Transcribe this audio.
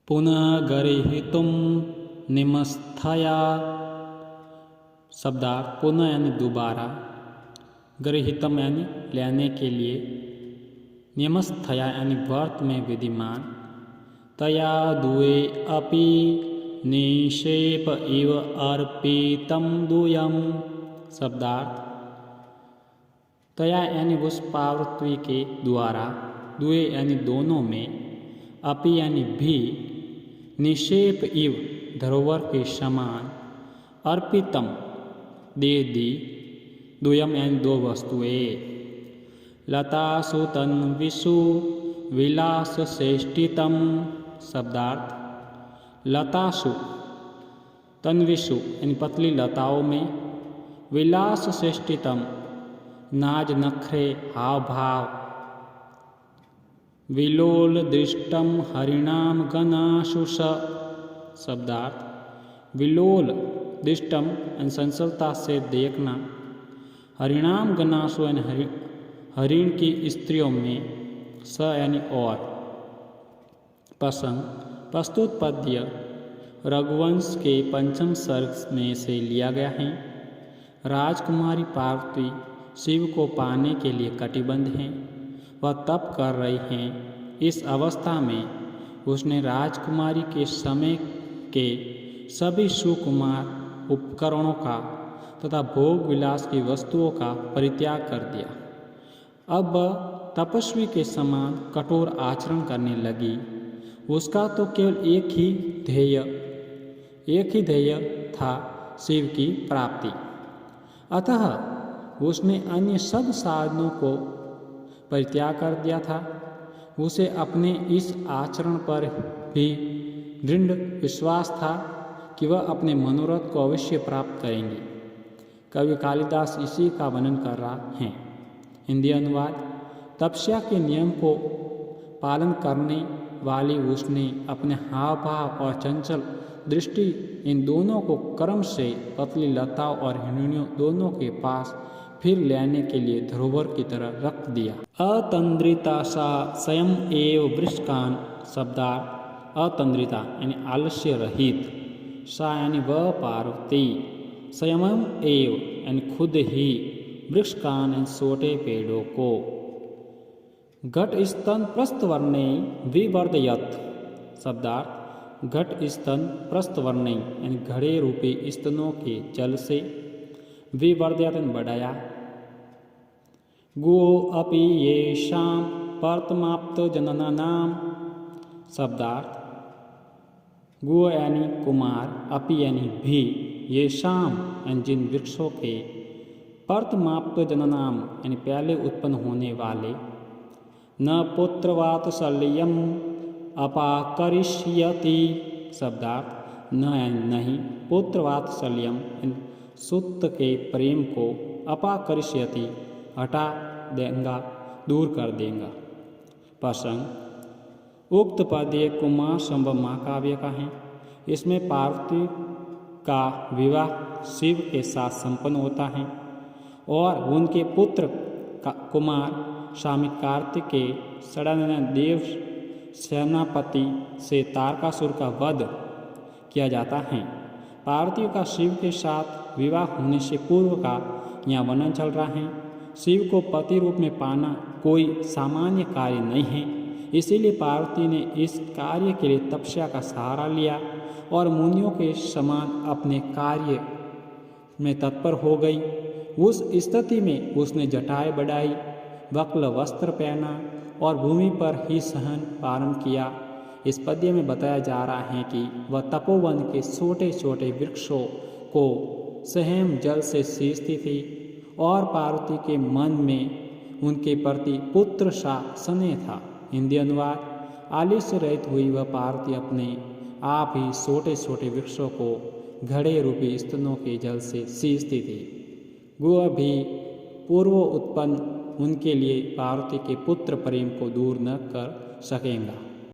पुनः गर्हितुम निमस्थया। शब्दार्थ पुनः यानी दोबारा, गर्हितम यानी लेने के लिए, निमस्थया यानी वर्त में विद्यमान, तया दुए अपि निषेप इव अर्पितम दुयम। शब्दार्थ तया यानी उस पावृत्वी के द्वारा, दुए यानी दोनों में, अपि यानी भी, निषेप इव धरोहर के समान, अर्पितम दे दी, दुयम यानी दो वस्तुएं, लतासु तन्विषु विलास श्रेष्ठितम। शब्दार्थ लतासु तन्विषु यानी पतली लताओं में, विलास श्रेष्ठितम नाज नखरे हाव भाव, विलोल दृष्टम हरिणाम गणासु स। शब्दार्थ विलोल दृष्टम यानी संचलता से देखना, हरिणाम गणासु यानी हरिण की स्त्रियों में, स यानी और। प्रसंग प्रस्तुत पद्य रघुवंश के पंचम सर्ग में से लिया गया है। राजकुमारी पार्वती शिव को पाने के लिए कटिबद्ध हैं, वह तप कर रही हैं। इस अवस्था में उसने राजकुमारी के समय के सभी सुकुमार उपकरणों का तथा भोग विलास की वस्तुओं का परित्याग कर दिया। अब तपस्वी के समान कठोर आचरण करने लगी। उसका तो केवल एक ही ध्येय था, शिव की प्राप्ति। अतः उसने अन्य सब साधनों को परित्याग कर दिया था। उसे अपने इस आचरण पर भी दृढ़ विश्वास था कि वह अपने मनोरथ को अवश्य प्राप्त करेंगी। कवि कालिदास इसी का वर्णन कर रहा है। हिंदी अनुवाद। तपस्या के नियम को पालन करने वाली उसने अपने हाव भाव और चंचल दृष्टि इन दोनों को क्रम से पतली लताओं और हिरणियों दोनों के पास फिर लेने के लिए धरोहर की तरह रख दिया। अतंद्रिता सा स्वयं एव वृषकान। शब्दार्थ अतंद्रिता यानी आलस्य रहित, सा यानी वह पार्वती, स्वयं एव यानी खुद ही, वृक्षकान यानी छोटे पेड़ों को, घट स्तन प्रस्थवर्णे विवर्धयत। शब्दार्थ घट स्तन प्रस्थवर्णे यानी घड़े रूपी स्तनों के जल से, विवर्धयत बढ़ाया, गो अपि येषां परतमाप्त जननानाम। शब्दार्थ गो यानी कुमार, अपि यानी भी, येषां यानी जिन वृक्षों के, परतमाप्त जननाम यानी पहले उत्पन्न होने वाले, न पुत्रवात्सल्यम अपाकरिष्यति। शब्दार्थ न यानी नहीं, पुत्रवात्सल्यम यानी सुत के प्रेम को, अपाकरिष्यति हटा देगा, दूर कर देगा। प्रसंग उक्त पद्य कुमार संभव महाकाव्य का है। इसमें पार्वती का विवाह शिव के साथ संपन्न होता है और उनके पुत्र कुमार स्वामी कार्तिकेय षडानन देव सेनापति से तारकासुर का वध किया जाता है। पार्वती का शिव के साथ विवाह होने से पूर्व का यहाँ वर्णन चल रहा है। शिव को पति रूप में पाना कोई सामान्य कार्य नहीं है, इसीलिए पार्वती ने इस कार्य के लिए तपस्या का सहारा लिया और मुनियों के समान अपने कार्य में तत्पर हो गई। उस स्थिति में उसने जटाएं बढ़ाई, वक्ल वस्त्र पहना और भूमि पर ही सहन प्रारंभ किया। इस पद्य में बताया जा रहा है कि वह तपोवन के छोटे छोटे वृक्षों को सहम जल से सींचती थी और पार्वती के मन में उनके प्रति पुत्र सा स्नेह था। हिंदी अनुवाद। आलस्य रहित हुई वह पार्वती अपने आप ही छोटे छोटे वृक्षों को घड़े रूपी स्तनों के जल से सींचती थी। वह भी पूर्व उत्पन्न उनके लिए पार्वती के पुत्र प्रेम को दूर न कर सकेगा।